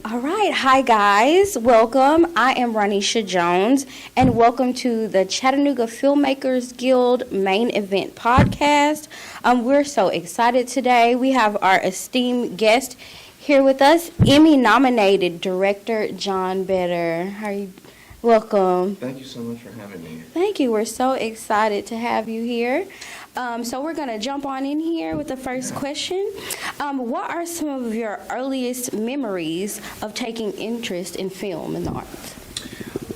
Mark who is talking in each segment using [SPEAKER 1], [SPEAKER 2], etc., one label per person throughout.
[SPEAKER 1] All right. Hi, guys. Welcome. I am Ronisha Jones, and welcome to the Chattanooga Filmmakers Guild main event podcast. We're so excited today. We have our esteemed guest here with us, Emmy-nominated director John Better. How are you? Welcome.
[SPEAKER 2] Thank you so much for having me.
[SPEAKER 1] Thank you. We're so excited to have you here. So we're going to jump on in here with the first question. What are some of your earliest memories of taking interest in film and the arts?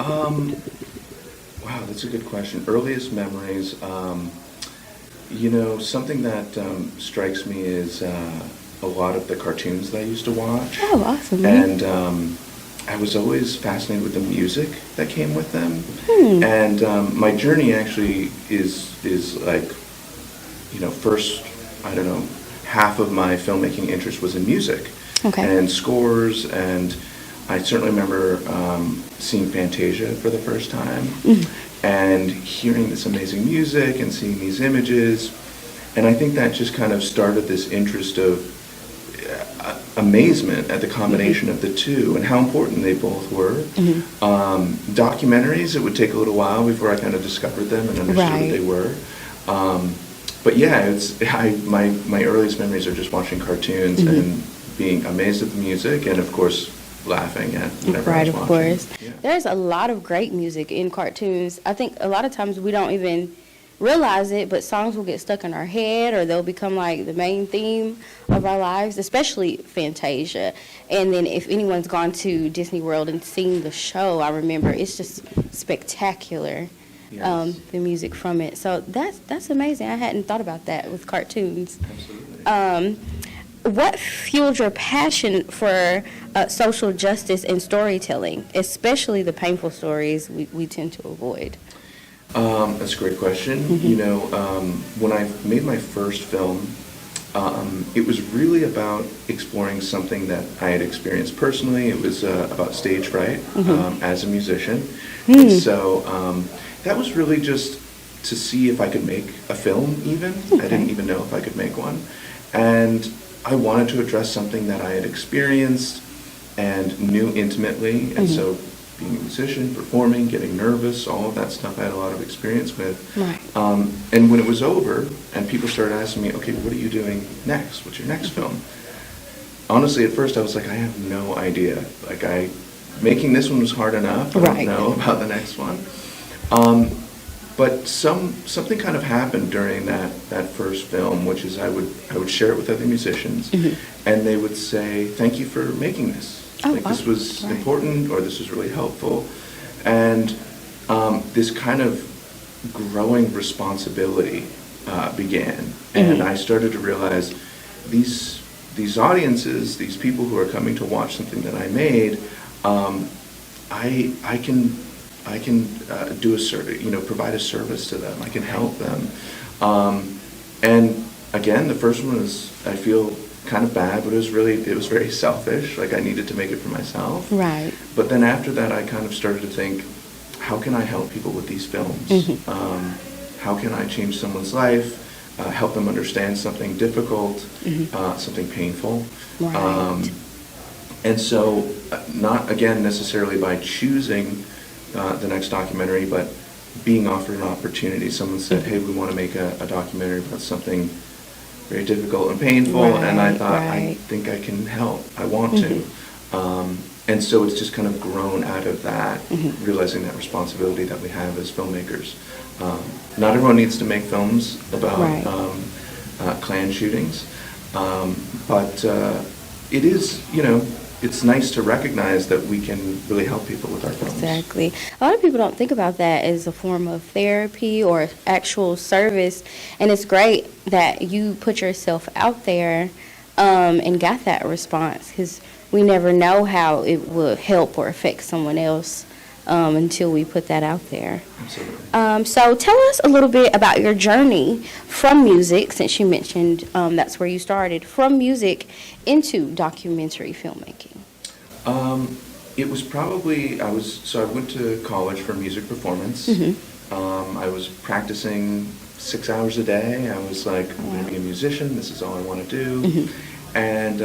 [SPEAKER 2] Wow, that's a good question. Earliest memories, something that strikes me is a lot of the cartoons that I used to watch.
[SPEAKER 1] Oh, awesome.
[SPEAKER 2] And I was always fascinated with the music that came with them. And my journey actually is like, first, half of my filmmaking interest was in music.
[SPEAKER 1] Okay.
[SPEAKER 2] And scores, and I certainly remember seeing Fantasia for the first time and hearing this amazing music and seeing these images. And I think that just kind of started this interest of amazement at the combination of the two and how important they both were. Documentaries, it would take a little while before I kind of discovered them and understood what they were. But yeah, my earliest memories are just watching cartoons and being amazed at the music and, of course, laughing at whatever I was watching.
[SPEAKER 1] Right, of course. Yeah. There's a lot of great music in cartoons. I think a lot of times we don't even realize it, but songs will get stuck in our head or they'll become like the main theme of our lives, especially Fantasia. And then if anyone's gone to Disney World and seen the show, I remember it's just spectacular.
[SPEAKER 2] Yes.
[SPEAKER 1] The music from it. So that's amazing. I hadn't thought about that with cartoons.
[SPEAKER 2] Absolutely.
[SPEAKER 1] What fueled your passion for social justice and storytelling, especially the painful stories we tend to avoid?
[SPEAKER 2] That's a great question. When I made my first film, it was really about exploring something that I had experienced personally. It was about stage fright as a musician. And so that was really just to see if I could make a film even. I didn't even know if I could make one. And I wanted to address something that I had experienced and knew intimately. And so being a musician, performing, getting nervous, all of that stuff I had a lot of experience with.
[SPEAKER 1] Right.
[SPEAKER 2] And when it was over and people started asking me, okay, what are you doing next? What's your next film? Honestly, at first I was like, I have no idea. Making this one was hard enough. I don't know about the next one. But something kind of happened during that first film, which is I would share it with other musicians, and they would say, thank you for making this. This was important, or this was really helpful. And this kind of growing responsibility began. And I started to realize these audiences, these people who are coming to watch something that I made, I can do a service, provide a service to them. I can help them. And again, the first one was, I feel, kind of bad, but it was very selfish. Like I needed to make it for myself.
[SPEAKER 1] Right.
[SPEAKER 2] But then after that, I kind of started to think, how can I help people with these films? How can I change someone's life? Help them understand something difficult, something painful.
[SPEAKER 1] Right.
[SPEAKER 2] And so, not again necessarily by choosing the next documentary, but being offered an opportunity. Someone said, hey, we want to make a documentary about something very difficult and painful, and I thought, I think I can help. I want to. And so it's just kind of grown out of that, realizing that responsibility that we have as filmmakers. Not everyone needs to make films about Klan shootings, but it is, it's nice to recognize that we can really help people with our films.
[SPEAKER 1] Exactly. A lot of people don't think about that as a form of therapy or actual service, and it's great that you put yourself out there and got that response, because we never know how it will help or affect someone else until we put that out there.
[SPEAKER 2] Absolutely.
[SPEAKER 1] So tell us a little bit about your journey from music, since you mentioned that's where you started, from music into documentary filmmaking.
[SPEAKER 2] It was probably, I went to college for music performance. I was practicing 6 hours a day. I was like, I'm going to be a musician. This is all I want to do. And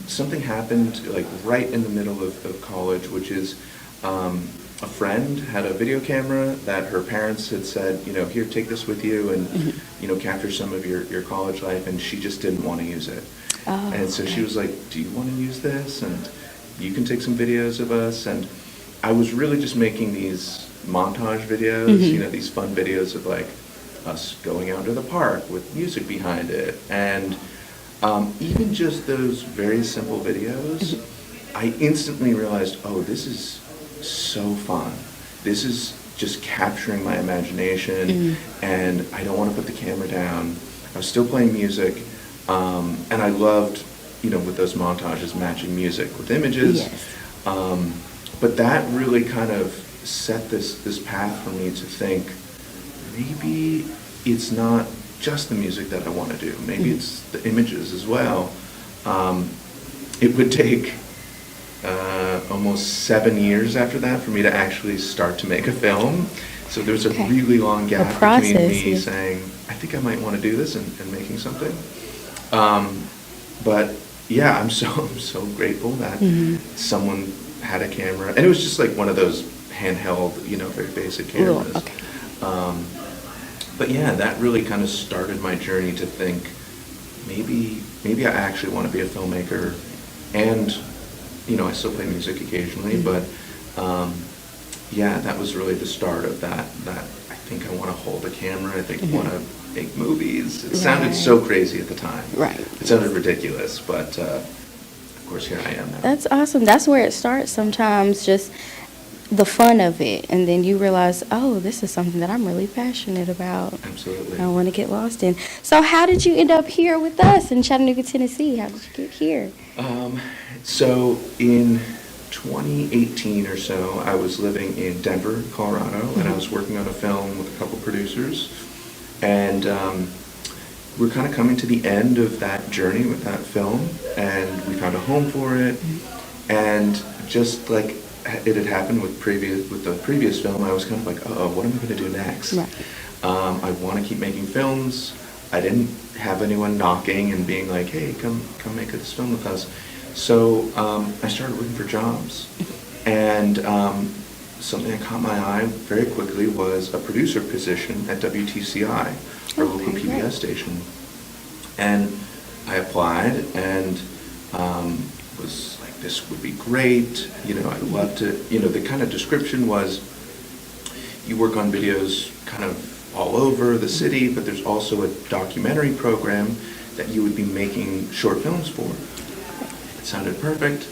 [SPEAKER 2] something happened like right in the middle of college, which is a friend had a video camera that her parents had said, here, take this with you and, capture some of your college life, and she just didn't want to use it.
[SPEAKER 1] Oh,
[SPEAKER 2] and so
[SPEAKER 1] okay.
[SPEAKER 2] she was like, do you want to use this? And you can take some videos of us. And I was really just making these montage videos, these fun videos of like us going out to the park with music behind it. And even just those very simple videos, I instantly realized, oh, this is so fun. This is just capturing my imagination, and I don't want to put the camera down. I was still playing music, and I loved, with those montages, matching music with images.
[SPEAKER 1] Yes.
[SPEAKER 2] But that really kind of set this path for me to think, maybe it's not just the music that I want to do. Maybe it's the images as well. It would take almost 7 years after that for me to actually start to make a film. So there was a really long gap between me saying, I think I might want to do this and making something. But yeah, I'm so grateful that someone had a camera. And it was just like one of those handheld, very basic cameras.
[SPEAKER 1] Ooh, okay.
[SPEAKER 2] But yeah, that really kind of started my journey to think, maybe I actually want to be a filmmaker. And, I still play music occasionally, but yeah, that was really the start of that I think I want to hold a camera, I think I want to make movies. It sounded so crazy at the time.
[SPEAKER 1] Right.
[SPEAKER 2] It sounded ridiculous, but of course here I am now.
[SPEAKER 1] That's awesome. That's where it starts sometimes, just the fun of it. And then you realize, oh, this is something that I'm really passionate about.
[SPEAKER 2] Absolutely.
[SPEAKER 1] I want to get lost in. So how did you end up here with us in Chattanooga, Tennessee? How did you get here?
[SPEAKER 2] So in 2018 or so, I was living in Denver, Colorado, and I was working on a film with a couple producers. And we're kind of coming to the end of that journey with that film, and we found a home for it. And just like it had happened with the previous film, I was kind of like, oh, what am I going to do next?
[SPEAKER 1] Right.
[SPEAKER 2] I want to keep making films. I didn't have anyone knocking and being like, hey, come make this film with us. So I started looking for jobs. And something that caught my eye very quickly was a producer position at WTCI, our local PBS station. And I applied and was like, this would be great. I'd love to, the kind of description was, you work on videos kind of all over the city, but there's also a documentary program that you would be making short films for. It sounded perfect.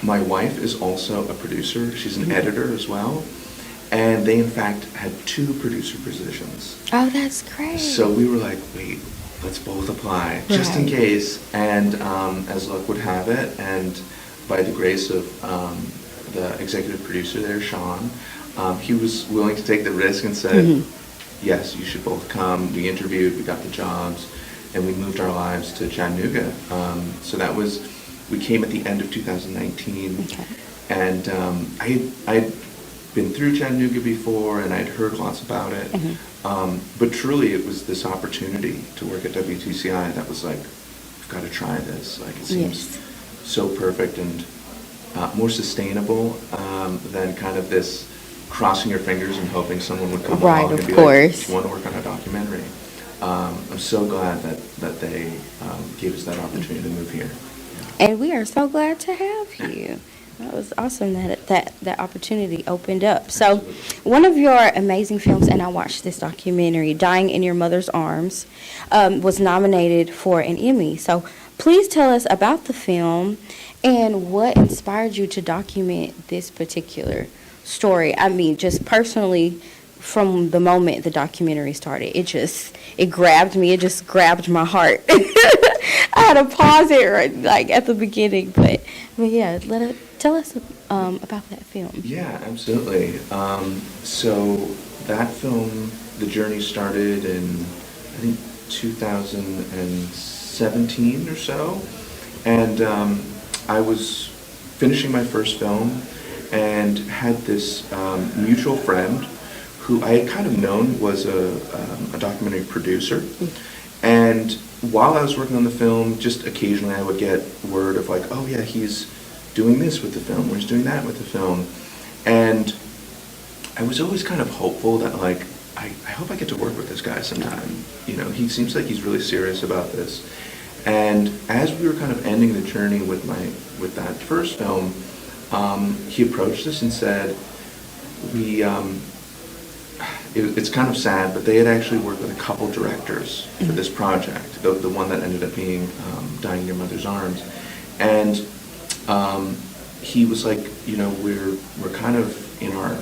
[SPEAKER 2] My wife is also a producer. She's an editor as well. And they, in fact, had 2 producer positions.
[SPEAKER 1] Oh, that's great.
[SPEAKER 2] So we were like, wait, let's both apply, just in case. And as luck would have it, and by the grace of the executive producer there, Sean, he was willing to take the risk and said, yes, you should both come. We interviewed, we got the jobs, and we moved our lives to Chattanooga. So that was, we came at the end of 2019. And I'd been through Chattanooga before, and I'd heard lots about it. But truly, it was this opportunity to work at WTCI that was like, I've got to try this. Like, it seems so perfect and more sustainable than kind of this crossing your fingers and hoping someone would come along and be like, do you want to work on a documentary? I'm so glad that they gave us that opportunity to move here.
[SPEAKER 1] And we are so glad to have you. That was awesome that opportunity opened up. So one of your amazing films, and I watched this documentary, Dying in Your Mother's Arms, was nominated for an Emmy. So please tell us about the film and what inspired you to document this particular story. I mean, just personally, from the moment the documentary started, it grabbed me. It just grabbed my heart. I had to pause it right, at the beginning, but yeah, tell us about that film.
[SPEAKER 2] Yeah, absolutely. So that film, the journey started in, I think, 2017 or so, and I was finishing my first film and had this mutual friend who I had kind of known was a documentary producer. And while I was working on the film, just occasionally I would get word of like, oh yeah, he's doing this with the film, or he's doing that with the film. And I was always kind of hopeful that like, I hope I get to work with this guy sometime. You know, he seems like he's really serious about this. And as we were kind of ending the journey with that first film, he approached us and said, it's kind of sad, but they had actually worked with a couple directors for this project, the one that ended up being Dying in Your Mother's Arms. And he was like, you know, we're kind of in our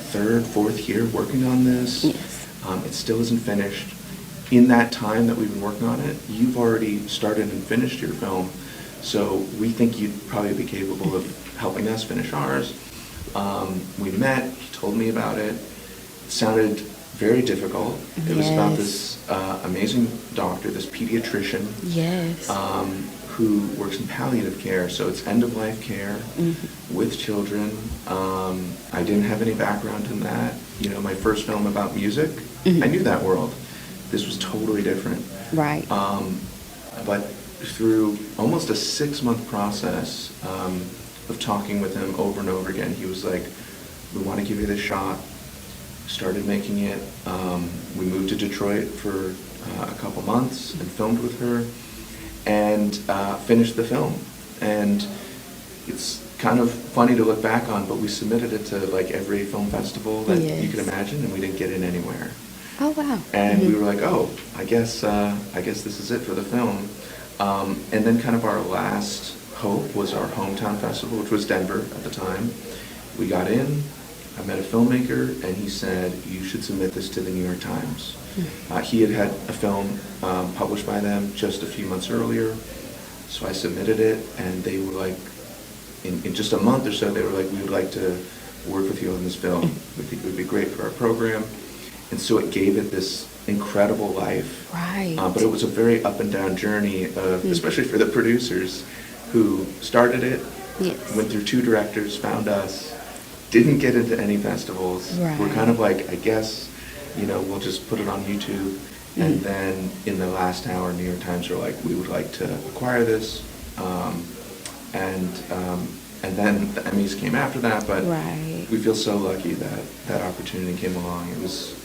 [SPEAKER 2] third, fourth year working on this.
[SPEAKER 1] Yes.
[SPEAKER 2] It still isn't finished. In that time that we've been working on it, you've already started and finished your film, so we think you'd probably be capable of helping us finish ours. We met, he told me about it. It sounded very difficult. It was about this amazing doctor, this pediatrician,
[SPEAKER 1] Yes.
[SPEAKER 2] who works in palliative care, so it's end-of-life care with children. I didn't have any background in that. You know, my first film about music, I knew that world. This was totally different.
[SPEAKER 1] Right.
[SPEAKER 2] But through almost a 6-month process of talking with him over and over again, he was like, we want to give you this shot. Started making it. We moved to Detroit for a couple months and filmed with her and finished the film. And it's kind of funny to look back on, but we submitted it to like every film festival that you could imagine, and we didn't get in anywhere.
[SPEAKER 1] Oh, wow.
[SPEAKER 2] And we were like, oh, I guess this is it for the film. And then kind of our last hope was our hometown festival, which was Denver at the time. We got in, I met a filmmaker, and he said, you should submit this to the New York Times. He had a film published by them just a few months earlier, so I submitted it, and they were like, in just a month or so, they were like, we would like to work with you on this film. We think it would be great for our program. And so it gave it this incredible life.
[SPEAKER 1] Right.
[SPEAKER 2] But it was a very up and down journey, especially for the producers who started it, went through 2 directors, found us, didn't get into any festivals.
[SPEAKER 1] Right.
[SPEAKER 2] We're kind of like, I guess, you know, we'll just put it on YouTube. And then in the last hour, New York Times were like, we would like to acquire this. And then the Emmys came after that, but we feel so lucky that that opportunity came along. It was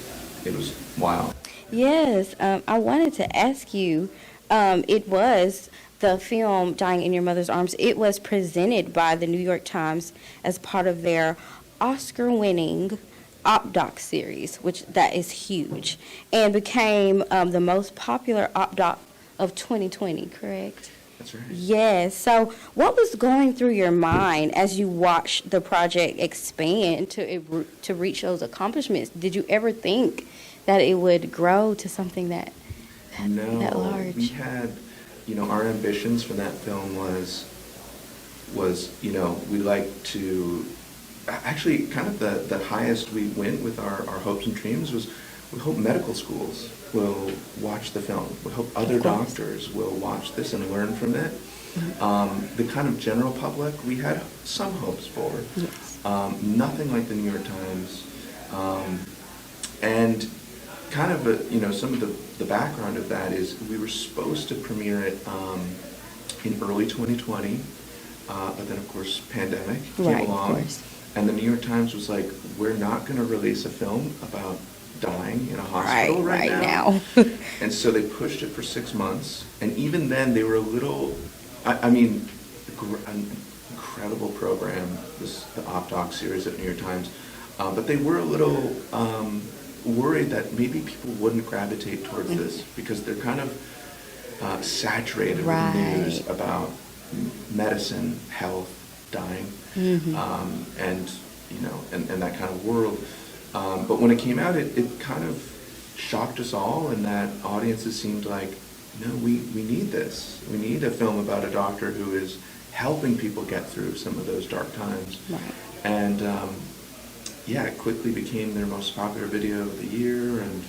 [SPEAKER 2] wild.
[SPEAKER 1] Yes, I wanted to ask you, it was the film Dying in Your Mother's Arms, it was presented by the New York Times as part of their Oscar-winning op-doc series, which that is huge, and became the most popular op-doc of 2020, correct?
[SPEAKER 2] That's right.
[SPEAKER 1] Yes. So what was going through your mind as you watched the project expand to reach those accomplishments? Did you ever think that it would grow to something that large?
[SPEAKER 2] We had, you know, our ambitions for that film was, you know, we like to, actually kind of the highest we went with our hopes and dreams was, we hope medical schools will watch the film. We hope other doctors will watch this and learn from it. The kind of general public, we had some hopes for.
[SPEAKER 1] Yes.
[SPEAKER 2] Nothing like the New York Times. And kind of, you know, some of the background of that is we were supposed to premiere it in early 2020, but then of course pandemic came along. Of course. And the New York Times was like, we're not going to release a film about dying in a hospital right now. And so they pushed it for 6 months. And even then they were a little, I mean, an incredible program, the op-doc series at New York Times. But they were a little worried that maybe people wouldn't gravitate towards this because they're kind of saturated with news about medicine, health, dying, and you know, and that kind of world. But when it came out, it kind of shocked us all, and that audiences seemed like, no, we need this. We need a film about a doctor who is helping people get through some of those dark times. Right. And yeah, it quickly became their most popular video of the year, and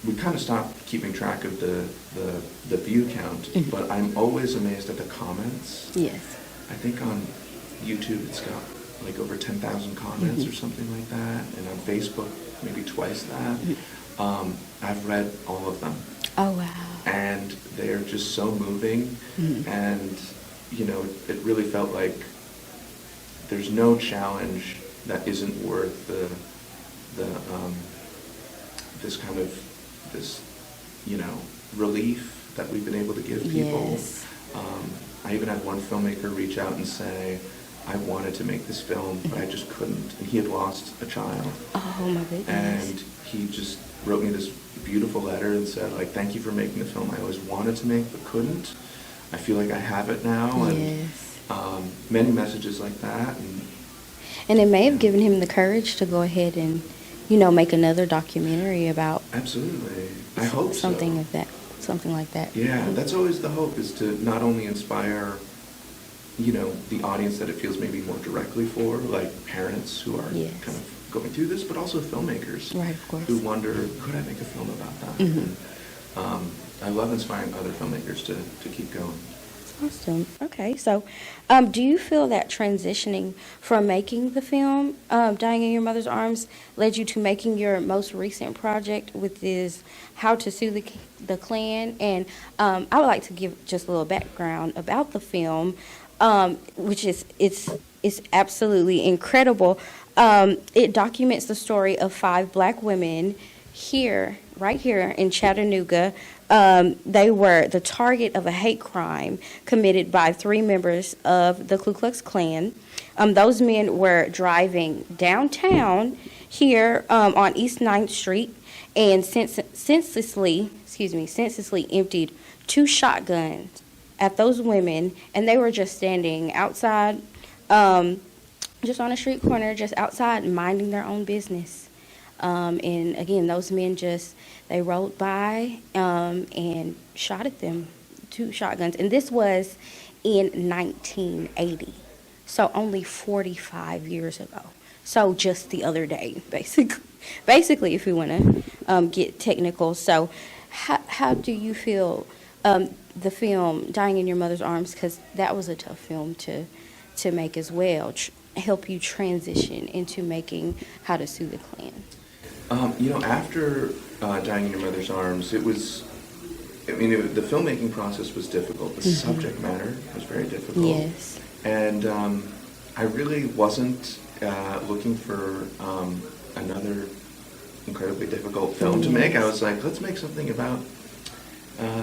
[SPEAKER 2] we kind of stopped keeping track of the view count, but I'm always amazed at the comments. Yes. I think on YouTube it's got like over 10,000 comments or something like that, and on Facebook maybe twice that. I've read all of them.
[SPEAKER 1] Oh, wow.
[SPEAKER 2] And they're just so moving. And, it really felt like there's no challenge that isn't worth this kind of, relief that we've been able to give people.
[SPEAKER 1] Yes.
[SPEAKER 2] I even had one filmmaker reach out and say, I wanted to make this film, but I just couldn't. And he had lost a child.
[SPEAKER 1] Oh, my goodness.
[SPEAKER 2] And he just wrote me this beautiful letter and said, thank you for making the film I always wanted to make but couldn't. I feel like I have it now.
[SPEAKER 1] Yes.
[SPEAKER 2] And many messages like that.
[SPEAKER 1] And it may have given him the courage to go ahead and, make another documentary about.
[SPEAKER 2] Absolutely. I hope
[SPEAKER 1] something
[SPEAKER 2] so.
[SPEAKER 1] of that, something like that.
[SPEAKER 2] Yeah, that's always the hope, is to not only inspire, the audience that it feels maybe more directly for, like parents who are
[SPEAKER 1] Yes.
[SPEAKER 2] kind of going through this, but also filmmakers.
[SPEAKER 1] Right, of course.
[SPEAKER 2] Who wonder, could I make a film about that? And, I love inspiring other filmmakers to keep going.
[SPEAKER 1] Awesome. Okay, so do you feel that transitioning from making the film, Dying in Your Mother's Arms, led you to making your most recent project, with this How to Sue the Klan? And I would like to give just a little background about the film, which is it's absolutely incredible. It documents the story of 5 black women right here in Chattanooga. They were the target of a hate crime committed by 3 members of the Ku Klux Klan. Those men were driving downtown here on East 9th Street and senselessly emptied 2 shotguns at those women, and they were just standing outside, just on a street corner, just outside, minding their own business. And again, those men they rolled by and shot at them, 2 shotguns. And this was in 1980, so only 45 years ago. So just the other day, basically, if we want to get technical. So how do you feel the film Dying in Your Mother's Arms, because that was a tough film to make as well, help you transition into making How to Sue the Klan?
[SPEAKER 2] After Dying in Your Mother's Arms, the filmmaking process was difficult. The subject matter was very difficult.
[SPEAKER 1] Yes.
[SPEAKER 2] And I really wasn't looking for another incredibly difficult film to make. I was like, let's make something about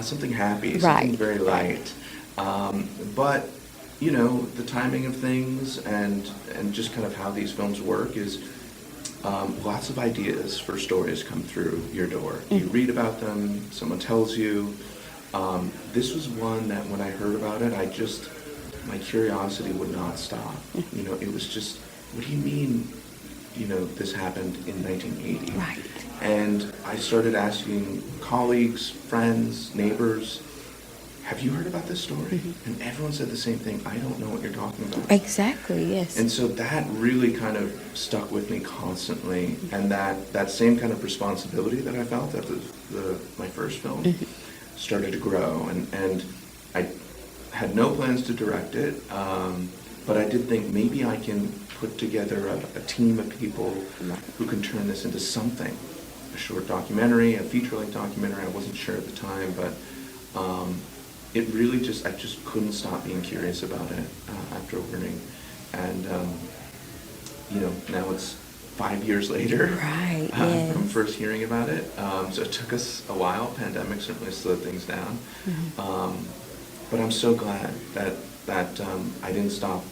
[SPEAKER 2] something happy, something very light. But, the timing of things and just kind of how these films work is lots of ideas for stories come through your door. You read about them, someone tells you. This was one that when I heard about it, my curiosity would not stop. It was just, what do you mean, this happened in 1980?
[SPEAKER 1] Right.
[SPEAKER 2] And I started asking colleagues, friends, neighbors, have you heard about this story? And everyone said the same thing, I don't know what you're talking about.
[SPEAKER 1] Exactly, yes.
[SPEAKER 2] And so that really kind of stuck with me constantly. And that same kind of responsibility that I felt at my first film started to grow. And I had no plans to direct it, but I did think maybe I can put together a team of people who can turn this into something. A short documentary, a feature-length documentary. I wasn't sure at the time, but it really I just couldn't stop being curious about it after learning. And, now it's 5 years later from first hearing about it. So it took us a while. Pandemic certainly slowed things down. But I'm so glad that I didn't stop,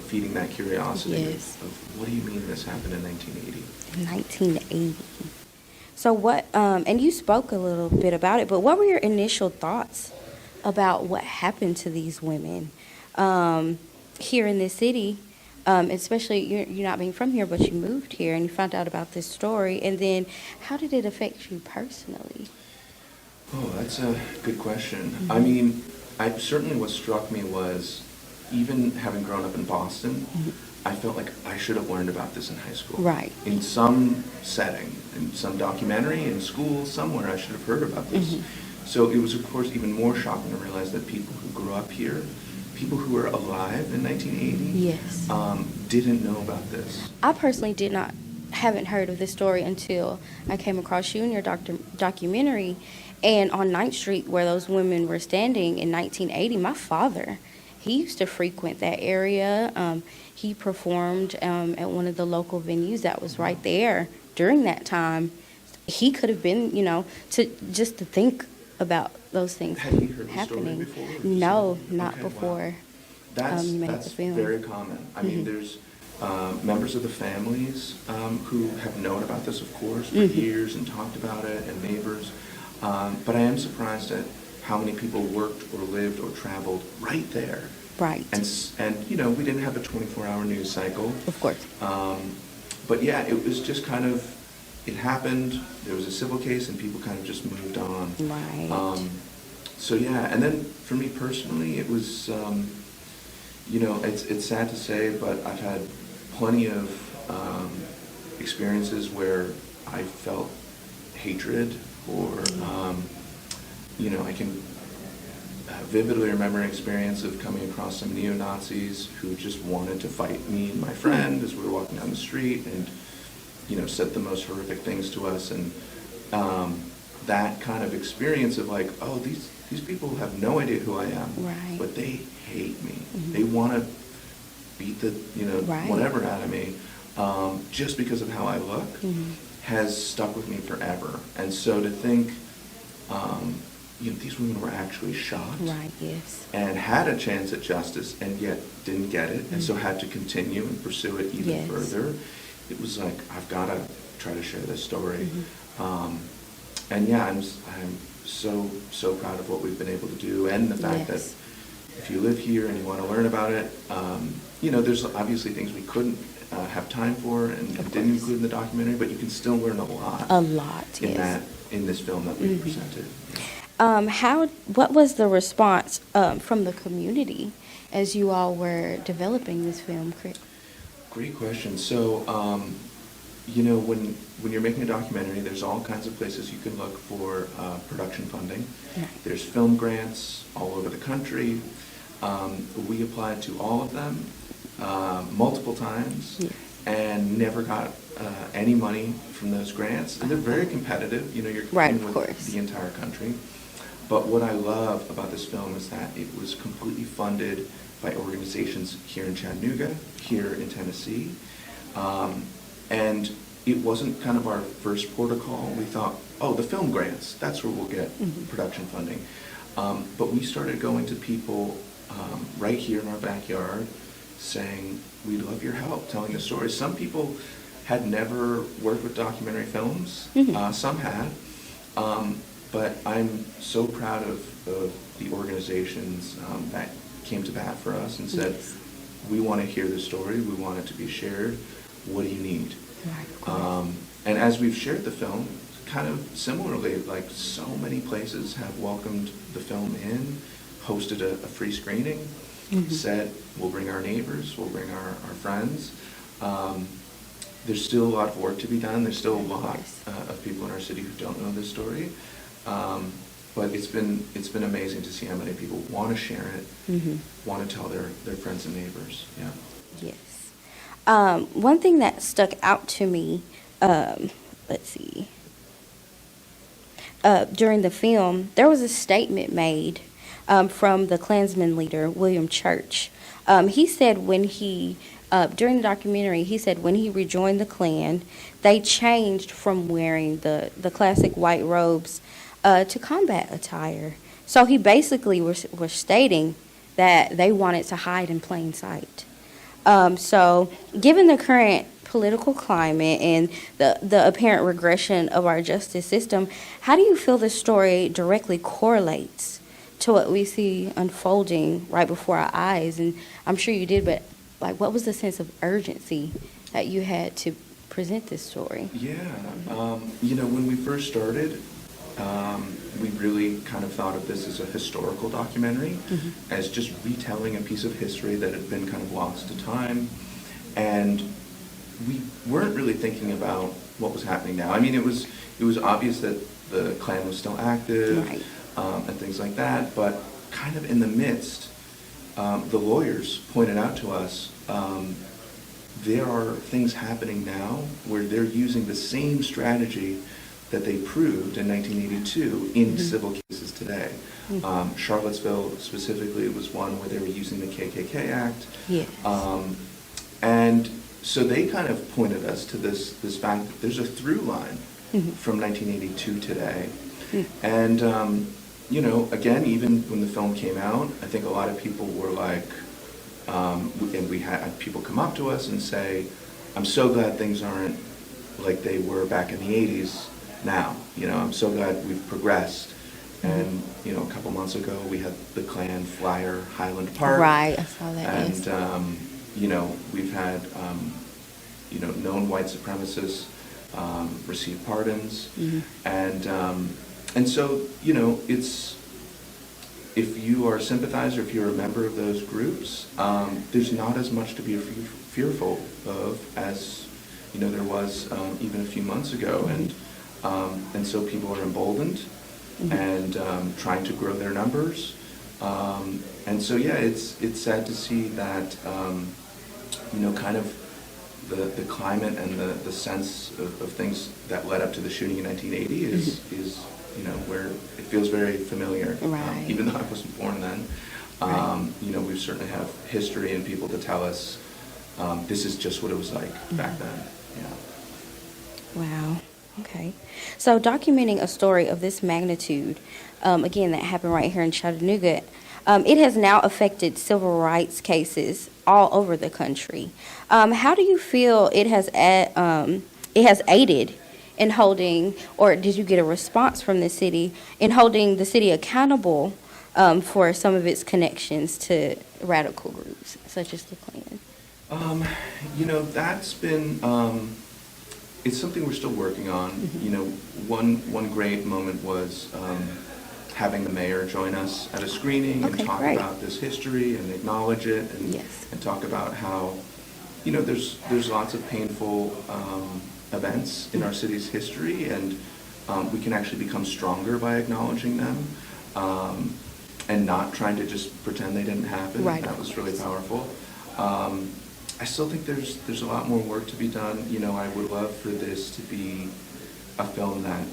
[SPEAKER 2] feeding that curiosity of what do you mean this happened in 1980?
[SPEAKER 1] In 1980. So what, and you spoke a little bit about it, but what were your initial thoughts about what happened to these women here in this city, especially you're not being from here, but you moved here and you found out about this story, and then how did it affect you personally?
[SPEAKER 2] Oh, that's a good question. I mean, certainly what struck me was, even having grown up in Boston, I felt like I should have learned about this in high school.
[SPEAKER 1] Right.
[SPEAKER 2] In some setting, in some documentary, in school, somewhere, I should have heard about this. So it was, of course, even more shocking to realize that people who grew up here, people who were alive in 1980, didn't know about this.
[SPEAKER 1] I personally haven't heard of this story until I came across you in your documentary. And on 9th Street, where those women were standing in 1980, my father, he used to frequent that area. He performed at one of the local venues that was right there during that time. He could have been, to think about those things
[SPEAKER 2] Had you heard the story
[SPEAKER 1] happening.
[SPEAKER 2] before?
[SPEAKER 1] No, not
[SPEAKER 2] Okay,
[SPEAKER 1] before.
[SPEAKER 2] Wow.
[SPEAKER 1] You made the
[SPEAKER 2] That's
[SPEAKER 1] film.
[SPEAKER 2] very common. I mean, there's members of the families who have known about this, of course, for years and talked about it, and neighbors. But I am surprised at how many people worked or lived or traveled right there.
[SPEAKER 1] Right.
[SPEAKER 2] And we didn't have a 24-hour news cycle.
[SPEAKER 1] Of course.
[SPEAKER 2] But yeah, it was just kind of, it happened, there was a civil case, and people kind of just moved on.
[SPEAKER 1] Right.
[SPEAKER 2] So yeah, and then for me personally, it was, it's sad to say, but I've had plenty of experiences where I felt hatred, or, I can vividly remember an experience of coming across some neo-Nazis who just wanted to fight me and my friend as we were walking down the street, and said the most horrific things to us. And that kind of experience of like, oh, these people have no idea who I am,
[SPEAKER 1] Right.
[SPEAKER 2] but they hate me. They want to beat the
[SPEAKER 1] Right.
[SPEAKER 2] whatever out of me, just because of how I look, has stuck with me forever. And so to think, these women were actually shot,
[SPEAKER 1] Right, yes.
[SPEAKER 2] and had a chance at justice, and yet didn't get it, and so had to continue and pursue it even
[SPEAKER 1] Yes.
[SPEAKER 2] further. It was like, I've got to try to share this story. And yeah, I'm so proud of what we've been able to do, and the fact that
[SPEAKER 1] Yes.
[SPEAKER 2] if you live here and you want to learn about it, there's obviously things we couldn't have time for and
[SPEAKER 1] Of
[SPEAKER 2] didn't
[SPEAKER 1] course.
[SPEAKER 2] include in the documentary, but you can still learn a lot.
[SPEAKER 1] A lot,
[SPEAKER 2] in
[SPEAKER 1] yes.
[SPEAKER 2] in this film that we presented.
[SPEAKER 1] What was the response from the community as you all were developing this film, Chris?
[SPEAKER 2] Great question. So, when you're making a documentary, there's all kinds of places you can look for production funding.
[SPEAKER 1] Right.
[SPEAKER 2] There's film grants all over the country. We applied to all of them multiple times,
[SPEAKER 1] Yes.
[SPEAKER 2] and never got any money from those grants. And they're very competitive. You're
[SPEAKER 1] Right,
[SPEAKER 2] competing
[SPEAKER 1] of
[SPEAKER 2] with
[SPEAKER 1] course.
[SPEAKER 2] the entire country. But what I love about this film is that it was completely funded by organizations here in Chattanooga, here in Tennessee. And it wasn't kind of our first port of call. We thought, oh, the film grants, that's where we'll get production funding. But we started going to people right here in our backyard saying, we'd love your help telling the story. Some people had never worked with documentary films. Some had. But I'm so proud of the organizations that came to bat for us and said,
[SPEAKER 1] Yes.
[SPEAKER 2] we want to hear the story, we want it to be shared, what do you need?
[SPEAKER 1] Right, of course.
[SPEAKER 2] And as we've shared the film, kind of similarly, like so many places have welcomed the film in, hosted a free screening, said, we'll bring our neighbors, we'll bring our friends. There's still a lot of work to be done. There's still a lot of people in our city who don't know this story. But it's been amazing to see how many people want to share it, want to tell their friends and neighbors. Yeah.
[SPEAKER 1] Yes. One thing that stuck out to me, let's see, during the film, there was a statement made from the Klansman leader, William Church. He said during the documentary, he said when he rejoined the Klan, they changed from wearing the classic white robes to combat attire. So he basically was stating that they wanted to hide in plain sight. So given the current political climate and the apparent regression of our justice system, how do you feel this story directly correlates to what we see unfolding right before our eyes? And I'm sure you did, but what was the sense of urgency that you had to present this story?
[SPEAKER 2] Yeah. When we first started, we really kind of thought of this as a historical documentary, as just retelling a piece of history that had been kind of lost to time. And we weren't really thinking about what was happening now. I mean, it was obvious that the Klan was still active,
[SPEAKER 1] Right.
[SPEAKER 2] And things like that, but kind of in the midst, the lawyers pointed out to us, there are things happening now where they're using the same strategy that they proved in 1982 in civil cases today. Charlottesville specifically was one where they were using the KKK Act.
[SPEAKER 1] Yes.
[SPEAKER 2] And so they kind of pointed us to this fact that there's a through line from 1982 today. And, again, even when the film came out, I think a lot of people were like, and we had people come up to us and say, I'm so glad things aren't like they were back in the 80s now. I'm so glad we've progressed. And, a couple months ago, we had the Klan flyer Highland Park.
[SPEAKER 1] Right, I saw that.
[SPEAKER 2] And, we've had, known white supremacists receive pardons. And so, it's, if you are a sympathizer, if you're a member of those groups, there's not as much to be fearful of as, there was even a few months ago. And so people are emboldened and trying to grow their numbers. And so, yeah, it's sad to see that, kind of the climate and the sense of things that led up to the shooting in 1980 is where it feels very familiar.
[SPEAKER 1] Right.
[SPEAKER 2] Even though I wasn't born then. We certainly have history and people to tell us this is just what it was like back then. Yeah.
[SPEAKER 1] Wow. Okay. So documenting a story of this magnitude, again, that happened right here in Chattanooga, it has now affected civil rights cases all over the country. How do you feel it has aided in holding, or did you get a response from the city in holding the city accountable for some of its connections to radical groups such as the Klan?
[SPEAKER 2] That's been, it's something we're still working on. One great moment was having the mayor join us at a screening and talk about this history and acknowledge it and talk about how, there's lots of painful events in our city's history, and we can actually become stronger by acknowledging them and not trying to just pretend they didn't happen.
[SPEAKER 1] Right.
[SPEAKER 2] That was really powerful. I still think there's a lot more work to be done. I would love for this to be a film that,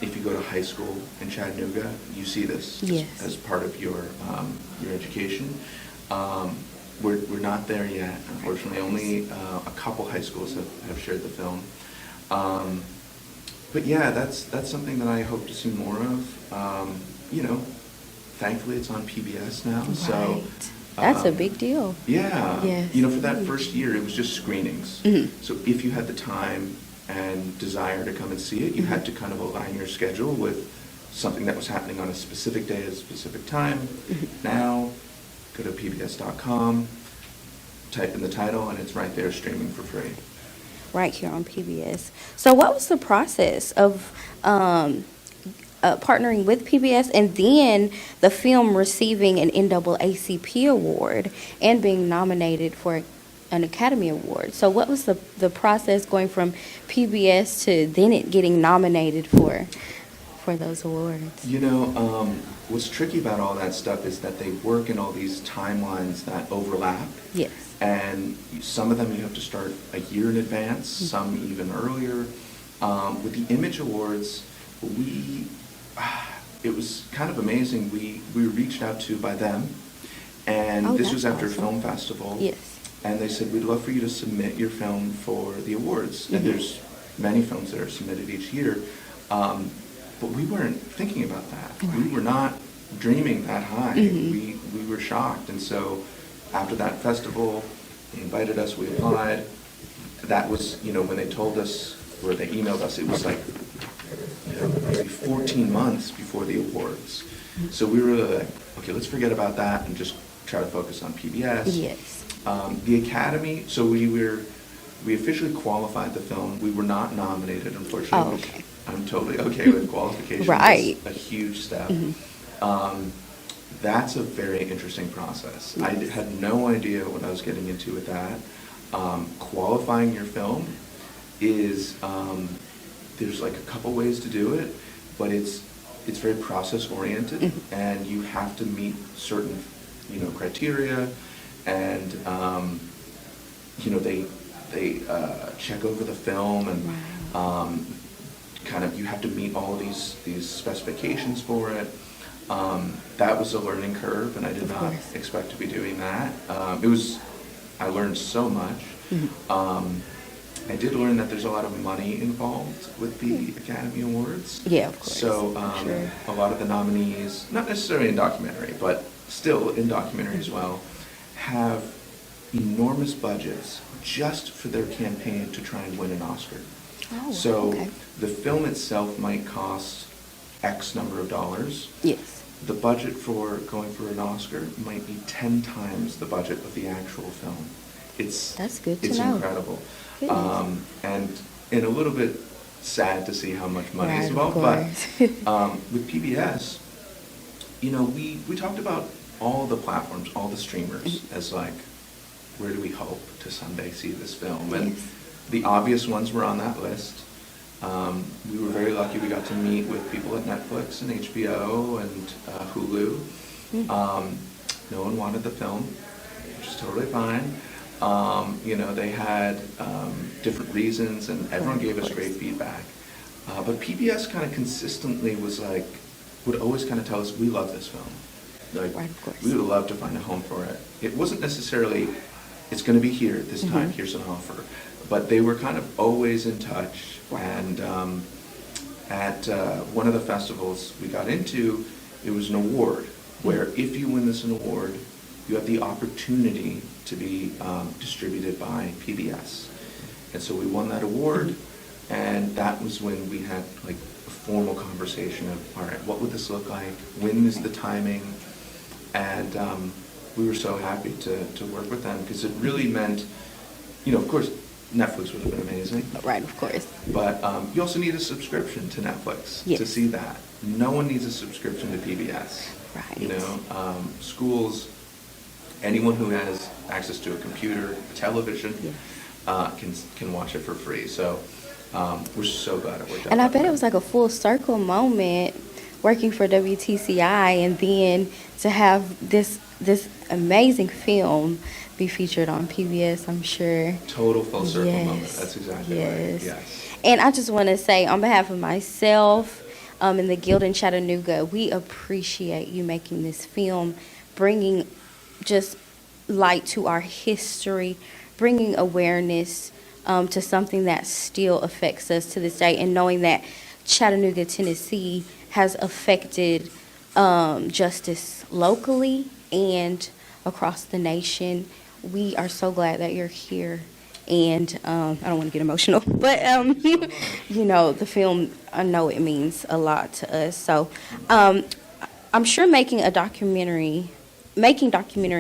[SPEAKER 2] if you go to high school in Chattanooga, you see this as part of your education. We're not there yet, unfortunately. Only a couple high schools have shared the film. But yeah, that's something that I hope to see more of. Thankfully it's on PBS now, so
[SPEAKER 1] that's a big deal.
[SPEAKER 2] Yeah.
[SPEAKER 1] Yes.
[SPEAKER 2] For that first year, it was just screenings. So if you had the time and desire to come and see it, you had to kind of align your schedule with something that was happening on a specific day at a specific time. Now, go to pbs.com, type in the title, and it's right there streaming for free.
[SPEAKER 1] Right here on PBS. So what was the process of partnering with PBS and then the film receiving an NAACP award and being nominated for an Academy Award? So what was the process going from PBS to then it getting nominated for those awards?
[SPEAKER 2] What's tricky about all that stuff is that they work in all these timelines that overlap. Yes. And some of them you have to start a year in advance, some even earlier. With the Image Awards, it was kind of amazing. We were reached out to by them, and this was after a film festival. Yes. And they said, we'd love for you to submit your film for the awards. And there's many films that are submitted each year. But we weren't thinking about that. Right. We were not dreaming that high. We were shocked. And so after that festival, they invited us, we applied. That was, when they told us, or they emailed us, it was like, maybe 14 months before the awards. So we were like, okay, let's forget about that and just try to focus on PBS. Yes. The Academy, so we officially qualified the film. We were not nominated, unfortunately. Which I'm totally okay with. Qualification. Right. It's a huge step. That's a very interesting process. I had no idea what I was getting into with that. Qualifying your film is, there's like a couple ways to do it, but it's very process oriented, and you have to meet certain criteria, and they check over the film, and
[SPEAKER 1] Wow.
[SPEAKER 2] kind of you have to meet all these specifications for it. That was a learning curve, and I did
[SPEAKER 1] Of
[SPEAKER 2] not
[SPEAKER 1] course.
[SPEAKER 2] expect to be doing that. I learned so much. I did learn that there's a lot of money involved with the Academy Awards.
[SPEAKER 1] Yeah, of course.
[SPEAKER 2] So
[SPEAKER 1] Sure.
[SPEAKER 2] a lot of the nominees, not necessarily in documentary, but still in documentary as well, have enormous budgets just for their campaign to try and win an Oscar.
[SPEAKER 1] Oh,
[SPEAKER 2] So
[SPEAKER 1] okay.
[SPEAKER 2] the film itself might cost X number of dollars.
[SPEAKER 1] Yes.
[SPEAKER 2] The budget for going for an Oscar might be 10 times the budget of the actual film.
[SPEAKER 1] That's good to
[SPEAKER 2] it's
[SPEAKER 1] know.
[SPEAKER 2] incredible.
[SPEAKER 1] Goodness.
[SPEAKER 2] And a little bit sad to see how much money
[SPEAKER 1] Right,
[SPEAKER 2] is
[SPEAKER 1] of
[SPEAKER 2] involved. But
[SPEAKER 1] course.
[SPEAKER 2] with PBS, we talked about all the platforms, all the streamers, as like, where do we hope to someday see this film? And
[SPEAKER 1] Yes.
[SPEAKER 2] the obvious ones were on that list. We were very lucky we got to meet with people at Netflix and HBO and Hulu. No one wanted the film, which is totally fine. They had different reasons, and everyone
[SPEAKER 1] Right,
[SPEAKER 2] gave
[SPEAKER 1] of
[SPEAKER 2] us
[SPEAKER 1] course.
[SPEAKER 2] great feedback. But PBS kind of consistently would always kind of tell us, we love this film. Like,
[SPEAKER 1] Right, of course.
[SPEAKER 2] we would love to find a home for it. It wasn't necessarily, it's going to be here at this time, here's an offer. But they were kind of always in touch. And at one of the festivals we got into, it was an award where if you win this award, you have the opportunity to be distributed by PBS. And so we won that award, and that was when we had like a formal conversation of, all right, what would this look like? When is the timing? And we were so happy to work with them, because it really meant, of course, Netflix would have been amazing.
[SPEAKER 1] Right, of course.
[SPEAKER 2] But you also need a subscription to Netflix to
[SPEAKER 1] Yes.
[SPEAKER 2] see that. No one needs a subscription to PBS.
[SPEAKER 1] Right.
[SPEAKER 2] Schools, anyone who has access to a computer, television, can watch it for free. So we're so glad it worked out.
[SPEAKER 1] And I
[SPEAKER 2] that
[SPEAKER 1] bet
[SPEAKER 2] way.
[SPEAKER 1] it was like a full circle moment working for WTCI, and then to have this amazing film be featured on PBS, I'm sure.
[SPEAKER 2] Total full circle moment.
[SPEAKER 1] Yes.
[SPEAKER 2] That's exactly
[SPEAKER 1] Yes.
[SPEAKER 2] right. Yes.
[SPEAKER 1] And I just want to say, on behalf of myself and the Guild in Chattanooga, we appreciate you making this film, bringing just light to our history, bringing awareness to something that still affects us to this day, and knowing that Chattanooga, Tennessee has affected justice locally and across the nation. We are so glad that you're here. And I don't want to get emotional, but the film, I know it means a lot to us. So I'm sure making documentary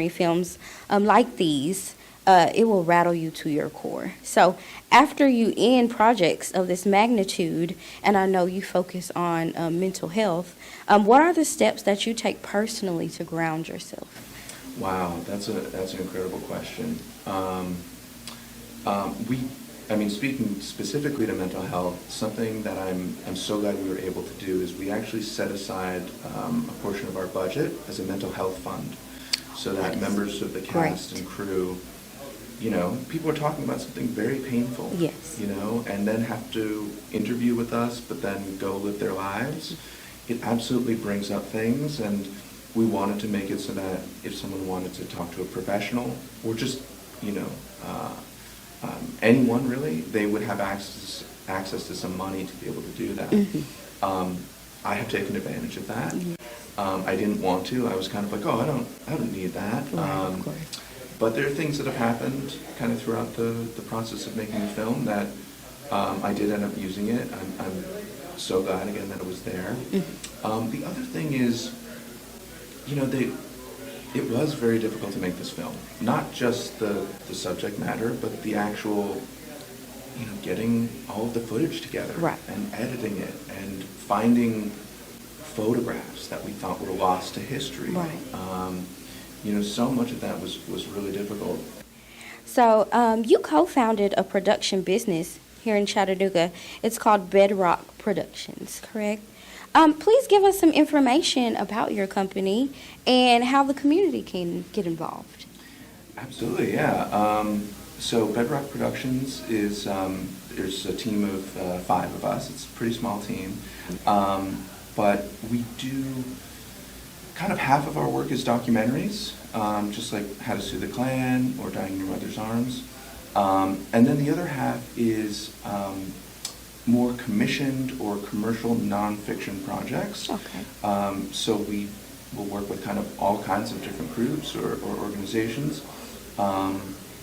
[SPEAKER 1] films like these, it will rattle you to your core. So after you end projects of this magnitude, and I know you focus on mental health, what are the steps that you take personally to ground yourself?
[SPEAKER 2] Wow, that's an incredible question. Speaking specifically to mental health, something that I'm so glad we were able to do is we actually set aside a portion of our budget as a mental health fund, so that
[SPEAKER 1] Yes.
[SPEAKER 2] members of the cast
[SPEAKER 1] Great.
[SPEAKER 2] and crew, people are talking about something very painful,
[SPEAKER 1] Yes.
[SPEAKER 2] and then have to interview with us, but then go live their lives. It absolutely brings up things, and we wanted to make it so that if someone wanted to talk to a professional, or just, anyone really, they would have access to some money to be able to do that. I have taken advantage of that. I didn't want to. I was kind of like, I don't need that.
[SPEAKER 1] Right, of course.
[SPEAKER 2] But there are things that have happened kind of throughout the process of making the film that I did end up using it. I'm so glad again that it was there. The other thing is, it was very difficult to make this film. Not just the subject matter, but the actual, getting all of the footage together.
[SPEAKER 1] Right.
[SPEAKER 2] And editing it and finding photographs that we thought were lost to history.
[SPEAKER 1] Right.
[SPEAKER 2] So much of that was really difficult.
[SPEAKER 1] So you co-founded a production business here in Chattanooga. It's called Bedrock Productions, correct? Please give us some information about your company and how the community can get involved.
[SPEAKER 2] Absolutely, yeah. So Bedrock Productions is, there's a team of 5 of us. It's a pretty small team. But we do, kind of half of our work is documentaries, just like How to Sue the Klan or Dying in Your Mother's Arms. And then the other half is more commissioned or commercial nonfiction projects.
[SPEAKER 1] Okay.
[SPEAKER 2] So we will work with kind of all kinds of different groups or organizations.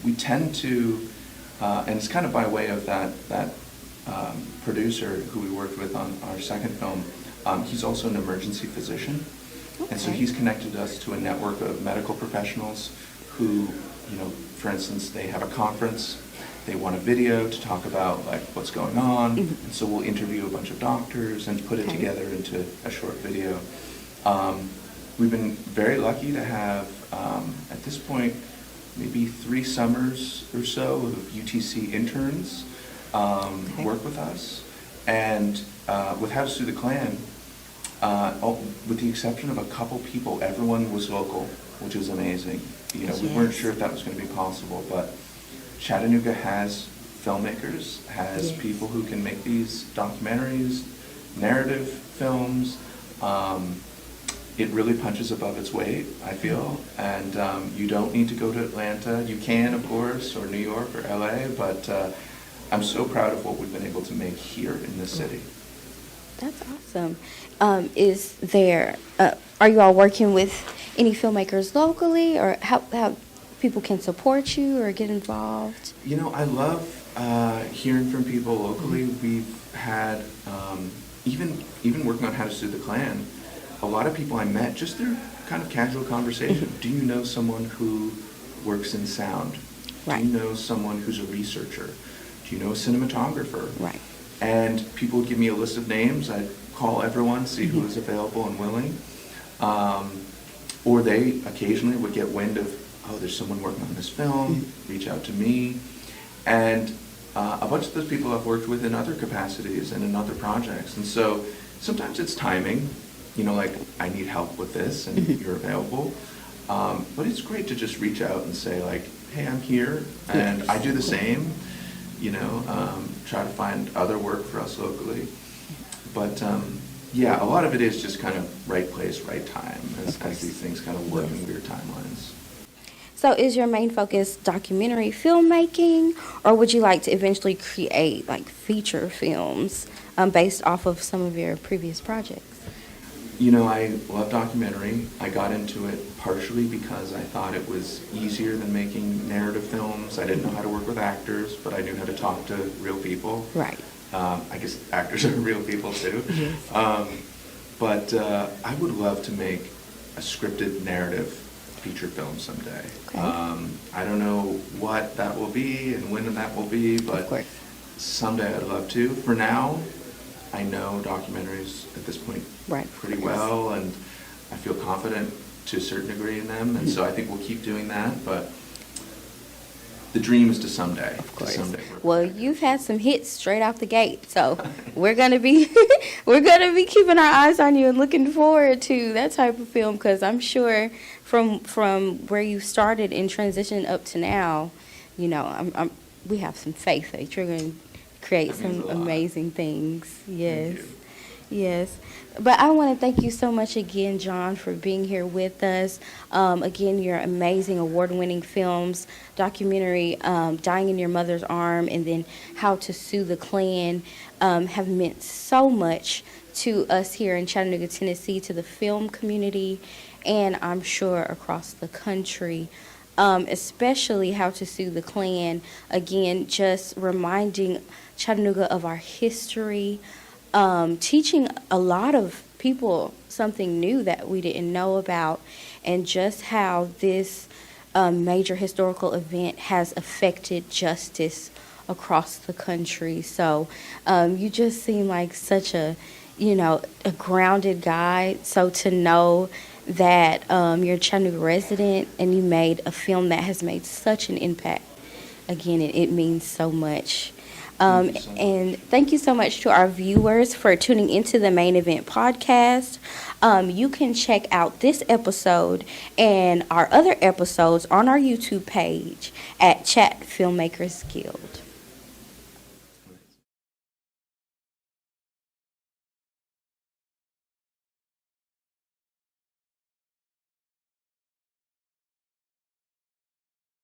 [SPEAKER 2] We tend to, and it's kind of by way of that producer who we worked with on our second film, he's also an emergency physician.
[SPEAKER 1] Okay.
[SPEAKER 2] And so he's connected us to a network of medical professionals who, for instance, they have a conference, they want a video to talk about like what's going on,
[SPEAKER 1] Mm-hmm.
[SPEAKER 2] and so we'll interview a bunch of doctors and put it together into a short video. We've been very lucky to have, at this point, maybe 3 summers or so of UTC interns work with us. And with How to Sue the Klan, with the exception of a couple people, everyone was local, which is amazing. We weren't sure if that was going to be possible, but Chattanooga has filmmakers, has people who can make these documentaries, narrative films. It really punches above its weight, I feel, and you don't need to go to Atlanta. You can, of course, or New York or LA, but I'm so proud of what we've been able to make here in this city.
[SPEAKER 1] That's awesome. Are you all working with any filmmakers locally, or how people can support you or get involved?
[SPEAKER 2] I love hearing from people locally. We've had, even working on How to Sue the Klan, a lot of people I met, just their kind of casual conversation. Do you know someone who works in sound?
[SPEAKER 1] Right.
[SPEAKER 2] Do you know someone who's a researcher? Do you know a cinematographer?
[SPEAKER 1] Right.
[SPEAKER 2] And people would give me a list of names. I'd call everyone, see who was available and willing. Or they occasionally would get wind of, oh, there's someone working on this film, reach out to me. And a bunch of those people I've worked with in other capacities and in other projects. And so sometimes it's timing, like I need help with this and you're available. But it's great to just reach out and say like, hey, I'm here and I do the same, try to find other work for us locally. But a lot of it is just kind of right place, right time as these things kind of work in weird timelines.
[SPEAKER 1] So is your main focus documentary filmmaking, or would you like to eventually create like feature films based off of some of your previous projects?
[SPEAKER 2] I love documentary. I got into it partially because I thought it was easier than making narrative films. I didn't know how to work with actors, but I knew how to talk to real people.
[SPEAKER 1] Right.
[SPEAKER 2] I guess actors are real people too. But I would love to make a scripted narrative feature film someday.
[SPEAKER 1] Okay.
[SPEAKER 2] I don't know what that will be and when that will be, but someday I'd love to. For now, I know documentaries at this point pretty well, and I feel confident to a certain degree in them, and so I think we'll keep doing that, but the dream is to someday.
[SPEAKER 1] Of course.
[SPEAKER 2] Well,
[SPEAKER 1] you've had some hits straight out the gate, so we're gonna be keeping our eyes on you and looking forward to that type of film, because I'm sure from where you started and transitioned up to now, we have some faith that you're going to create some amazing things. Yes. Yes. But I want to thank you so much again, John, for being here with us. Again, your amazing award-winning films, documentary, Dying in Your Mother's Arm, and then How to Sue the Klan have meant so much to us here in Chattanooga, Tennessee, to the film community, and I'm sure across the country. Especially How to Sue the Klan, again, just reminding Chattanooga of our history, teaching a lot of people something new that we didn't know about, and just how this major historical event has affected justice across the country. So you just seem like such a grounded guy. So to know that you're a Chattanooga resident and you made a film that has made such an impact, again, it means so much.
[SPEAKER 2] Thank you so much.
[SPEAKER 1] And thank you so much to our viewers for tuning into the Main Event podcast. You can check out this episode and our other episodes on our YouTube page at Chat Filmmakers Guild.